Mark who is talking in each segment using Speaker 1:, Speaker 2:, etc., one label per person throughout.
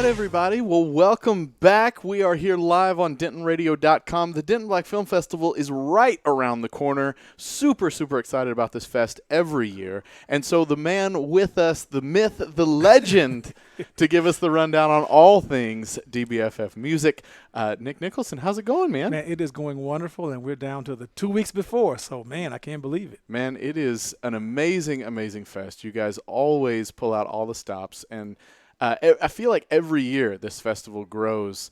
Speaker 1: everybody. Well, welcome back. We are here live on DentonRadio.com. The Denton Black Film Festival is right around the corner. Super, super excited about this fest every year. And so the man with us, the myth, the legend, to give us the rundown on all things DBFF music, Nick Nichelson. How's it going, man?
Speaker 2: Man, it is going wonderful, and we're down to the 2 weeks before. So, man, I can't believe it.
Speaker 1: Man, it is an amazing, amazing fest. You guys always pull out all the stops, and I feel like every year this festival grows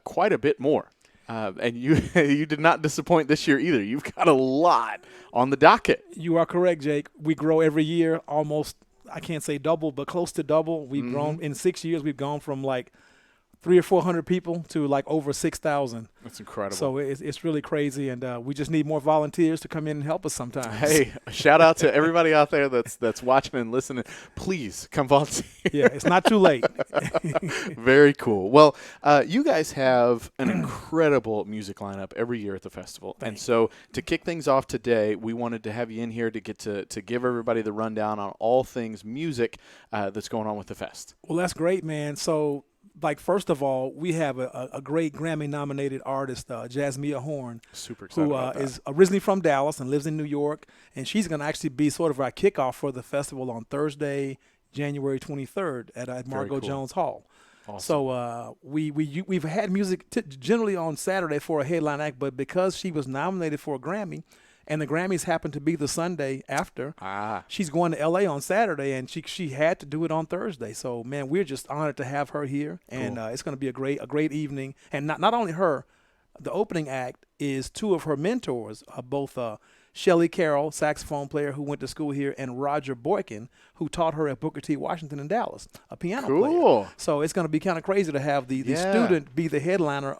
Speaker 1: quite a bit more. And you you did not disappoint this year either. You've got a lot on the docket.
Speaker 2: You are correct, Jake. We grow every year almost, I can't say double, but close to double. We've grown in 6 years. We've gone from like 300 or 400 people to like over 6,000.
Speaker 1: That's incredible.
Speaker 2: So it's really crazy, and we just need more volunteers to come in and help us sometimes.
Speaker 1: Hey, shout out to everybody out there that's watching and listening. Please come volunteer.
Speaker 2: Yeah, it's not too late.
Speaker 1: Very cool. Well, you guys have an incredible music lineup every year at the festival.
Speaker 2: Thanks.
Speaker 1: And so to kick things off today, we wanted to have you in here to get to give everybody the rundown on all things music that's going on with the fest.
Speaker 2: Well, that's great, man. So, like, first of all, we have a great Grammy-nominated artist, Jasmia Horn,
Speaker 1: Super excited
Speaker 2: who
Speaker 1: about that.
Speaker 2: is originally from Dallas and lives in New York, and she's going to actually be sort of our kickoff for the festival on Thursday, January 23rd at Margot
Speaker 1: cool.
Speaker 2: Jones Hall.
Speaker 1: Awesome.
Speaker 2: So we've had music generally on Saturday for a headline act, but because she was nominated for a Grammy, and the Grammys happened to be the Sunday after, she's going to L.A. on Saturday, and she had to do it on Thursday. So, man, we're just honored to have her here, and it's going to be a great evening. And not only her, the opening act is two of her mentors, both Shelly Carroll, saxophone player who went to school here, and Roger Boykin, who taught her at Booker T. Washington in Dallas, a piano player. So it's going to be kind of crazy to have the student be the headliner,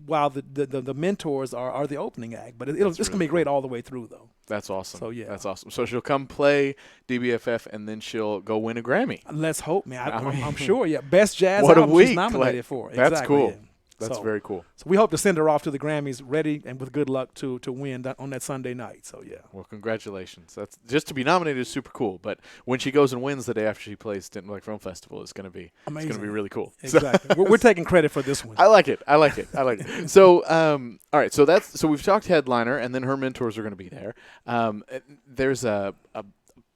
Speaker 2: while the mentors are the opening act. But it's going to be great all the way through, though.
Speaker 1: That's awesome.
Speaker 2: So, yeah.
Speaker 1: That's awesome. So she'll come play DBFF, and then she'll go win a Grammy.
Speaker 2: Let's hope, man. I'm sure, yeah. Best jazz
Speaker 1: What a
Speaker 2: album
Speaker 1: week.
Speaker 2: she's nominated for.
Speaker 1: That's
Speaker 2: exactly,
Speaker 1: cool.
Speaker 2: Yeah.
Speaker 1: That's very cool.
Speaker 2: So we hope to send her off to the Grammys ready and with good luck to win on that Sunday night. So, yeah.
Speaker 1: Well, congratulations. That's just to be nominated is super cool. But when she goes and wins the day after she plays Denton Black Film Festival, it's going to be
Speaker 2: amazing.
Speaker 1: It's going to be really cool.
Speaker 2: Exactly. we're taking credit for this one.
Speaker 1: I like it. So, all right. So we've talked headliner, and then her mentors are going to be there. There's a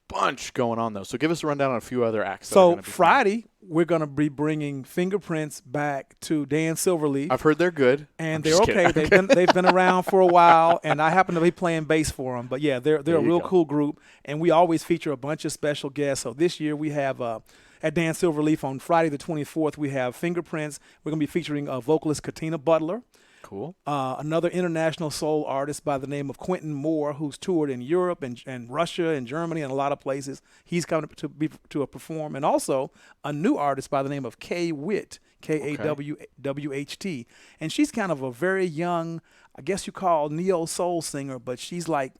Speaker 1: bunch going on, though. So give us a rundown on a few other acts.
Speaker 2: So Friday, we're going to be bringing Fingerprints back to Dan Silverleaf.
Speaker 1: I've heard they're good.
Speaker 2: And they're okay. They've been around for a while, and I happen to be playing bass for them. But, yeah, they're a real cool group, and we always feature a bunch of special guests. So this year we have at Dan Silverleaf on Friday the 24th, we have Fingerprints. We're going to be featuring vocalist Katina Butler.
Speaker 1: Cool.
Speaker 2: Another international soul artist by the name of Quentin Moore, who's toured in Europe and Russia and Germany and a lot of places. He's coming to perform. And also a new artist by the name of Kay Witt, Kawwht. And she's kind of a very young, I guess you call neo-soul singer, but she's like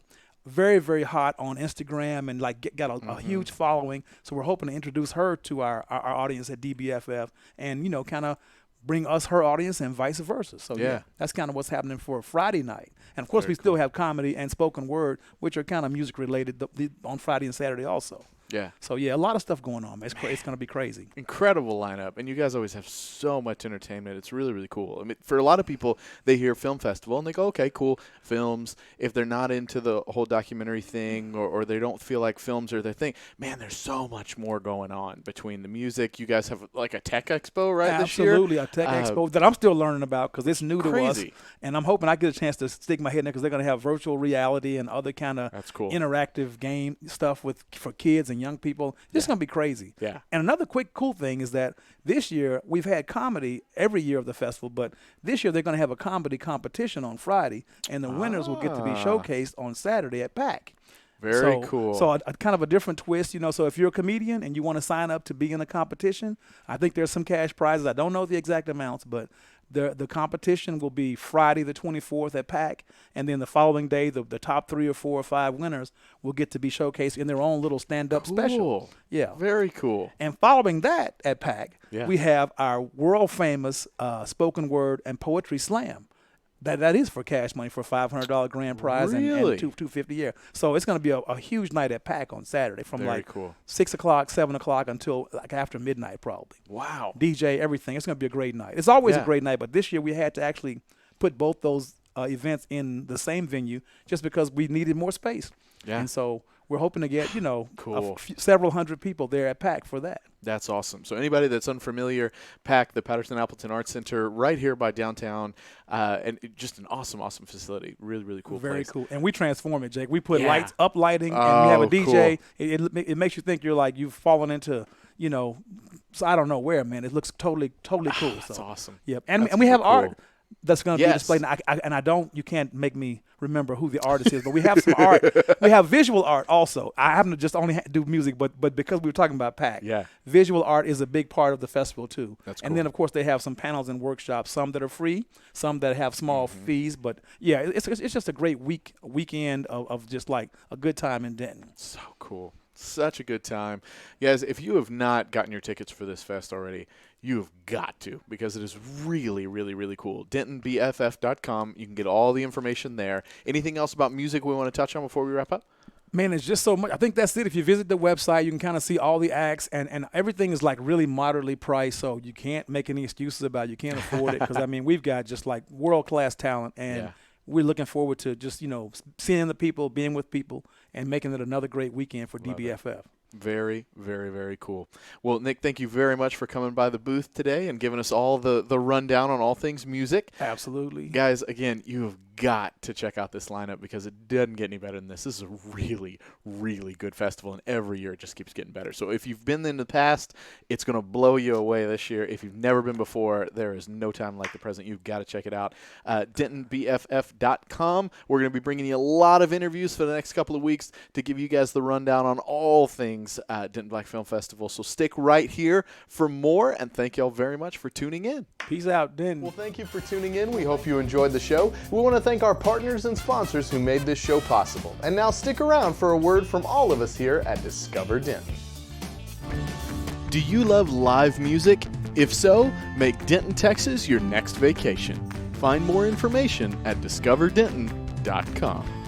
Speaker 2: very, very hot on Instagram and like got a huge following. So we're hoping to introduce her to our audience at DBFF and, kind of bring us her audience and vice versa. So, yeah, that's kind of what's happening for Friday night. And, of course, we still have comedy and spoken word, which are kind of music-related on Friday and Saturday also.
Speaker 1: Yeah.
Speaker 2: So, yeah, a lot of stuff going on. It's going to be crazy.
Speaker 1: Incredible lineup. And you guys always have so much entertainment. It's really, really cool. I mean, for a lot of people, they hear film festival and they go, okay, cool, films. If they're not into the whole documentary thing or they don't feel like films are their thing, man, there's so much more going on between the music. You guys have like a tech expo, right, this year?
Speaker 2: Absolutely, a tech expo that I'm still learning about because it's new to us.
Speaker 1: Crazy.
Speaker 2: And I'm hoping I get a chance to stick my head in there because they're going to have virtual reality and other kind of interactive game stuff for kids and young people. This is going to be crazy.
Speaker 1: Yeah.
Speaker 2: And another quick cool thing is that this year we've had comedy every year of the festival, but this year they're going to have a comedy competition on Friday, and the winners will get to be showcased on Saturday at PAC.
Speaker 1: Very cool.
Speaker 2: So a kind of a different twist, So if you're a comedian and you want to sign up to be in a competition, I think there's some cash prizes. I don't know the exact amounts, but the competition will be Friday the 24th at PAC, and then the following day, the top 3 or 4 or 5 winners will get to be showcased in their own little stand-up special. Yeah.
Speaker 1: Very cool.
Speaker 2: And following that at PAC, we have our world-famous spoken word and poetry slam. That is for cash money for $500 grand prize
Speaker 1: Really?
Speaker 2: and $250 yeah. So it's going to be a huge night at PAC on Saturday from
Speaker 1: Very
Speaker 2: like
Speaker 1: cool.
Speaker 2: 6 o'clock, 7 o'clock until like after midnight probably.
Speaker 1: Wow.
Speaker 2: DJ, everything. It's going to be a great night. It's always
Speaker 1: Yeah.
Speaker 2: a great night, but this year we had to actually put both those events in the same venue just because we needed more space.
Speaker 1: Yeah.
Speaker 2: And so we're hoping to get,
Speaker 1: Cool.
Speaker 2: several hundred people there at PAC for that.
Speaker 1: That's awesome. So anybody that's unfamiliar, PAC, the Patterson-Appleton Arts Center, right here by downtown, and just an awesome, awesome facility. Really, really cool
Speaker 2: Very
Speaker 1: place.
Speaker 2: cool. And we transform it, Jake. We put
Speaker 1: Yeah.
Speaker 2: lights, up lighting, and we have a
Speaker 1: Oh,
Speaker 2: DJ.
Speaker 1: cool.
Speaker 2: It makes you think you've fallen into, so I don't know where, man. It looks totally cool.
Speaker 1: That's
Speaker 2: so
Speaker 1: awesome.
Speaker 2: Yep. And
Speaker 1: That's
Speaker 2: we have
Speaker 1: super
Speaker 2: art
Speaker 1: cool.
Speaker 2: that's going to be
Speaker 1: Yes.
Speaker 2: displayed. And you can't make me remember who the artist is, but we have some art. We have visual art also. I happen to just only do music, but because we were talking about PAC,
Speaker 1: Yeah.
Speaker 2: visual art is a big part of the festival too.
Speaker 1: That's
Speaker 2: And
Speaker 1: cool.
Speaker 2: then of course they have some panels and workshops, some that are free, some that have small fees. But yeah, it's just a great weekend of just like a good time in Denton.
Speaker 1: So cool. Such a good time. Guys, if you have not gotten your tickets for this fest already, you have got to, because it is really, really, really cool. DentonBFF.com. You can get all the information there. Anything else about music we want to touch on before we wrap up?
Speaker 2: Man, it's just so much. I think that's it. If you visit the website, you can kind of see all the acts, and everything is like really moderately priced, so you can't make any excuses about you can't afford it. Because I mean, we've got just like world-class talent, and we're looking forward to just seeing the people, being with people, and making it another great weekend for DBFF.
Speaker 1: Very, very, very cool. Well, Nick, thank you very much for coming by the booth today and giving us all the rundown on all things music.
Speaker 2: Absolutely.
Speaker 1: Guys, again, you have got to check out this lineup because it doesn't get any better than this. This is a really, really good festival, and every year it just keeps getting better. So if you've been in the past, it's going to blow you away this year. If you've never been before, there is no time like the present. You've got to check it out. DentonBFF.com. We're going to be bringing you a lot of interviews for the next couple of weeks to give you guys the rundown on all things Denton Black Film Festival. So stick right here for more, and thank y'all very much for tuning in.
Speaker 2: Peace out, Denton.
Speaker 3: Well, thank you for tuning in. We hope you enjoyed the show. We want to thank our partners and sponsors who made this show possible. And now stick around for a word from all of us here at Discover Denton.
Speaker 1: Do you love live music? If so, make Denton, Texas your next vacation. Find more information at discoverdenton.com.